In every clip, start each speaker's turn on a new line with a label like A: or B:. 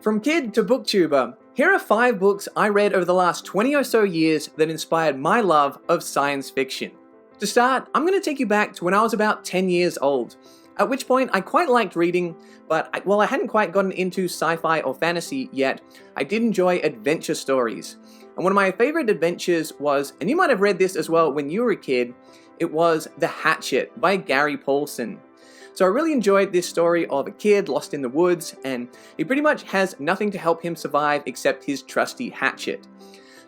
A: From kid to booktuber, here are 5 books I read over the last 20 or so years that inspired my love of science fiction. To start, I'm going to take you back to when I was about 10 years old, at which point I quite liked reading, but while I hadn't quite gotten into sci-fi or fantasy yet, I did enjoy adventure stories. And one of my favorite adventures was, and you might have read this as well when you were a kid, it was The Hatchet by Gary Paulson. So I really enjoyed this story of a kid lost in the woods, and he pretty much has nothing to help him survive except his trusty hatchet.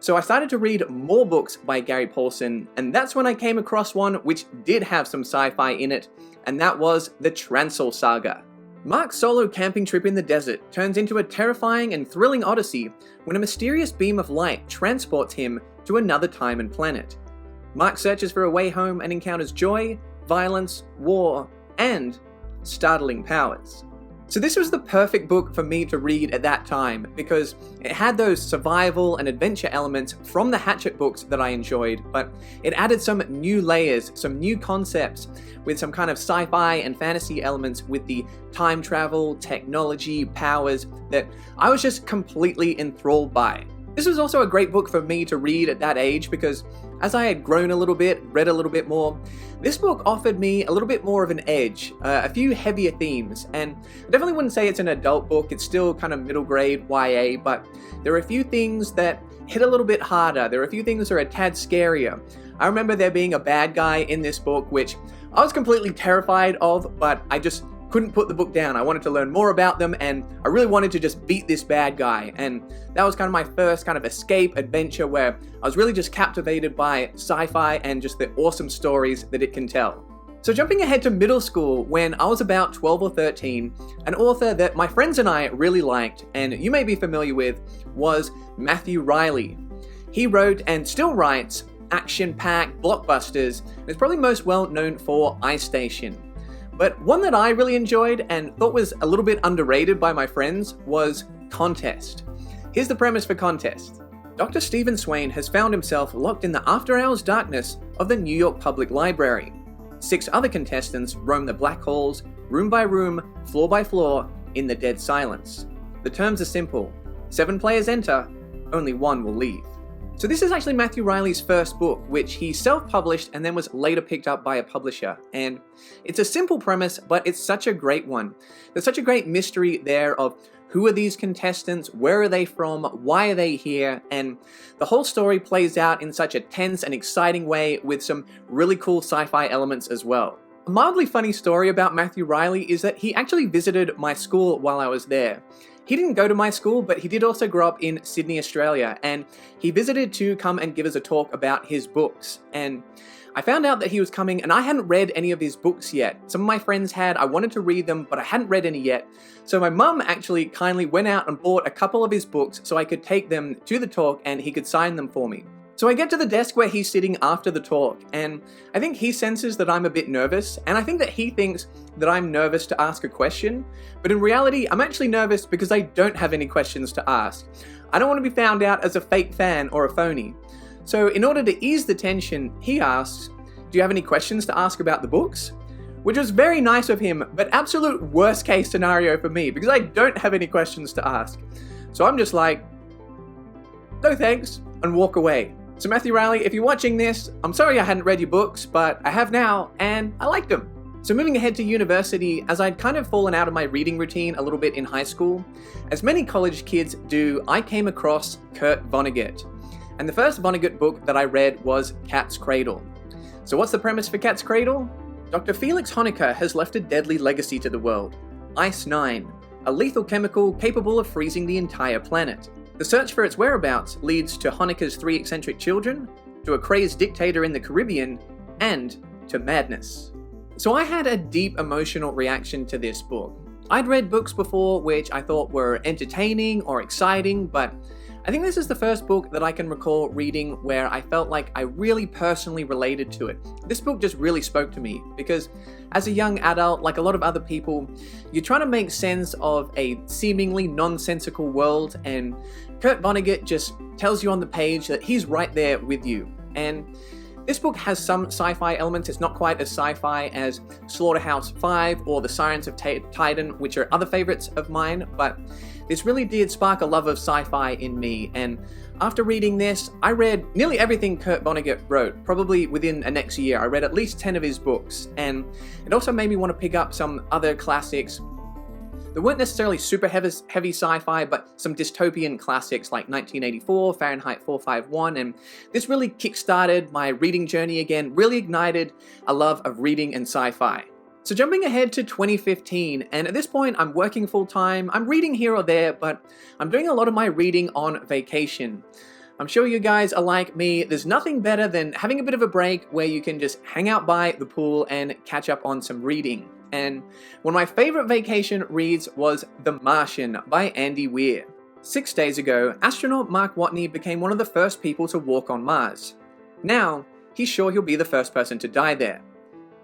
A: So I started to read more books by Gary Paulson, and that's when I came across one which did have some sci-fi in it, and that was the Transall Saga. Mark's solo camping trip in the desert turns into a terrifying and thrilling odyssey when a mysterious beam of light transports him to another time and planet. Mark searches for a way home and encounters joy, violence, war, and startling powers. So this was the perfect book for me to read at that time because it had those survival and adventure elements from the Hatchet books that I enjoyed, but it added some new layers, some new concepts with some kind of sci-fi and fantasy elements with the time travel, technology, powers that I was just completely enthralled by. This was also a great book for me to read at that age because as I had grown a little bit, read a little bit more, this book offered me a little bit more of an edge, a few heavier themes, and I definitely wouldn't say it's an adult book, it's still kind of middle grade YA, but there are a few things that hit a little bit harder, there are a few things that are a tad scarier. I remember there being a bad guy in this book which I was completely terrified of, but I just couldn't put the book down. I wanted to learn more about them, and I really wanted to just beat this bad guy, and that was kind of my first kind of escape adventure where I was really just captivated by sci-fi and just the awesome stories that it can tell. So jumping ahead to middle school, when I was about 12 or 13, an author that my friends and I really liked, and you may be familiar with, was Matthew Reilly. He wrote and still writes action-packed blockbusters, and is probably most well known for Ice Station. But one that I really enjoyed and thought was a little bit underrated by my friends was Contest. Here's the premise for Contest. Dr. Stephen Swain has found himself locked in the after-hours darkness of the New York Public Library. 6 other contestants roam the black halls, room by room, floor by floor, in the dead silence. The terms are simple. 7 players enter, only 1 will leave. So this is actually Matthew Reilly's first book, which he self-published and then was later picked up by a publisher. And it's a simple premise, but it's such a great one. There's such a great mystery there of who are these contestants, where are they from, why are they here, and the whole story plays out in such a tense and exciting way with some really cool sci-fi elements as well. A mildly funny story about Matthew Reilly is that he actually visited my school while I was there. He didn't go to my school, but he did also grow up in Sydney, Australia, and he visited to come and give us a talk about his books. And I found out that he was coming, and I hadn't read any of his books yet. Some of my friends had, I wanted to read them, but I hadn't read any yet. So my mum actually kindly went out and bought a couple of his books so I could take them to the talk and he could sign them for me. So I get to the desk where he's sitting after the talk, and I think he senses that I'm a bit nervous, and I think that he thinks that I'm nervous to ask a question, but in reality, I'm actually nervous because I don't have any questions to ask. I don't want to be found out as a fake fan or a phony. So in order to ease the tension, he asks, "Do you have any questions to ask about the books?" Which was very nice of him, but absolute worst case scenario for me because I don't have any questions to ask. So I'm just like, "No thanks," and walk away. So Matthew Reilly, if you're watching this, I'm sorry I hadn't read your books, but I have now, and I liked them. So moving ahead to university, as I'd kind of fallen out of my reading routine a little bit in high school, as many college kids do, I came across Kurt Vonnegut. And the first Vonnegut book that I read was Cat's Cradle. So what's the premise for Cat's Cradle? Dr. Felix Honecker has left a deadly legacy to the world. Ice-9, a lethal chemical capable of freezing the entire planet. The search for its whereabouts leads to Honecker's 3 eccentric children, to a crazed dictator in the Caribbean, and to madness. So I had a deep emotional reaction to this book. I'd read books before which I thought were entertaining or exciting, but I think this is the first book that I can recall reading where I felt like I really personally related to it. This book just really spoke to me because as a young adult, like a lot of other people, you're trying to make sense of a seemingly nonsensical world, and Kurt Vonnegut just tells you on the page that he's right there with you. And this book has some sci-fi elements. It's not quite as sci-fi as Slaughterhouse-5 or The Science of Titan, which are other favorites of mine, but this really did spark a love of sci-fi in me, and after reading this, I read nearly everything Kurt Vonnegut wrote, probably within the next year. I read at least 10 of his books, and it also made me want to pick up some other classics. They weren't necessarily super heavy sci-fi, but some dystopian classics like 1984, Fahrenheit 451, and this really kick-started my reading journey again, really ignited a love of reading and sci-fi. So jumping ahead to 2015, and at this point I'm working full-time, I'm reading here or there, but I'm doing a lot of my reading on vacation. I'm sure you guys are like me, there's nothing better than having a bit of a break where you can just hang out by the pool and catch up on some reading. And one of my favorite vacation reads was The Martian by Andy Weir. 6 days ago, astronaut Mark Watney became one of the first people to walk on Mars. Now, he's sure he'll be the first person to die there.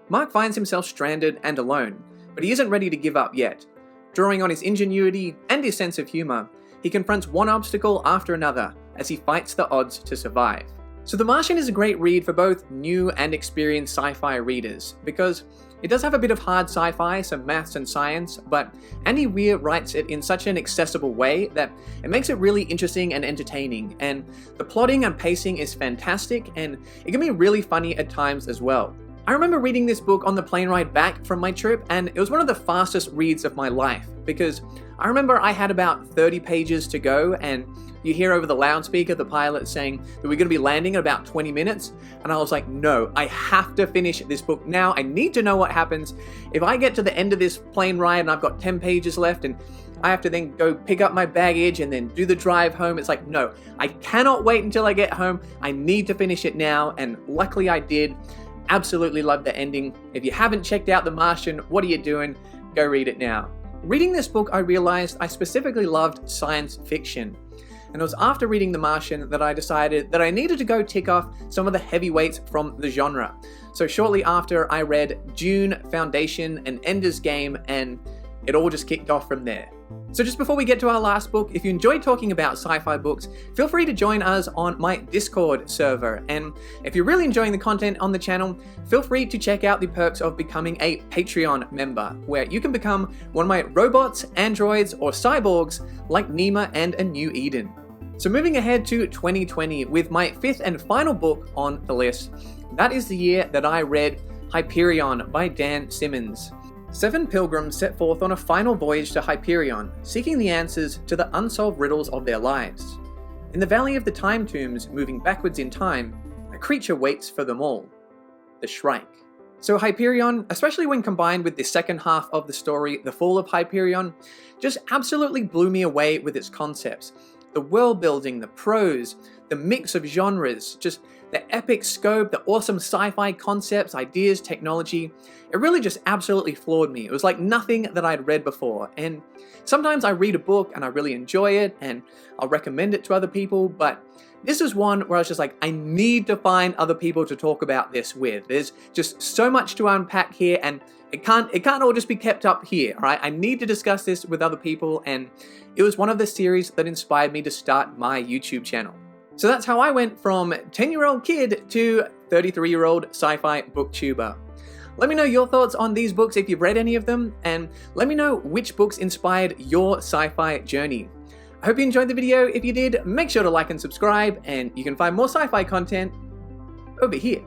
A: Mark finds himself stranded and alone, but he isn't ready to give up yet. Drawing on his ingenuity and his sense of humor, he confronts one obstacle after another as he fights the odds to survive. So The Martian is a great read for both new and experienced sci-fi readers, because it does have a bit of hard sci-fi, some maths and science, but Andy Weir writes it in such an accessible way that it makes it really interesting and entertaining, and the plotting and pacing is fantastic, and it can be really funny at times as well. I remember reading this book on the plane ride back from my trip, and it was one of the fastest reads of my life, because I remember I had about 30 pages to go, and you hear over the loudspeaker the pilot saying that we're going to be landing in about 20 minutes, and I was like, no, I have to finish this book now. I need to know what happens. If I get to the end of this plane ride and I've got 10 pages left and I have to then go pick up my baggage and then do the drive home, it's like, no, I cannot wait until I get home. I need to finish it now, and luckily I did. Absolutely loved the ending. If you haven't checked out The Martian, what are you doing? Go read it now. Reading this book, I realized I specifically loved science fiction. And it was after reading The Martian that I decided that I needed to go tick off some of the heavyweights from the genre. So shortly after, I read Dune, Foundation, and Ender's Game, and it all just kicked off from there. So just before we get to our last book, if you enjoy talking about sci-fi books, feel free to join us on my Discord server. And if you're really enjoying the content on the channel, feel free to check out the perks of becoming a Patreon member, where you can become one of my robots, androids, or cyborgs like Nima and A New Eden. So moving ahead to 2020 with my 5th and final book on the list, that is the year that I read Hyperion by Dan Simmons. 7 pilgrims set forth on a final voyage to Hyperion, seeking the answers to the unsolved riddles of their lives. In the Valley of the Time Tombs, moving backwards in time, a creature waits for them all: the Shrike. So Hyperion, especially when combined with the second half of the story, The Fall of Hyperion, just absolutely blew me away with its concepts. The world building, the prose, the mix of genres, just the epic scope, the awesome sci-fi concepts, ideas, technology. It really just absolutely floored me. It was like nothing that I'd read before. And sometimes I read a book and I really enjoy it and I'll recommend it to other people, but this is one where I was just like, I need to find other people to talk about this with. There's just so much to unpack here, and it can't all just be kept up here, all right? I need to discuss this with other people, and it was one of the series that inspired me to start my YouTube channel. So that's how I went from 10-year-old kid to 33-year-old sci-fi booktuber. Let me know your thoughts on these books if you've read any of them, and let me know which books inspired your sci-fi journey. I hope you enjoyed the video. If you did, make sure to like and subscribe, and you can find more sci-fi content over here.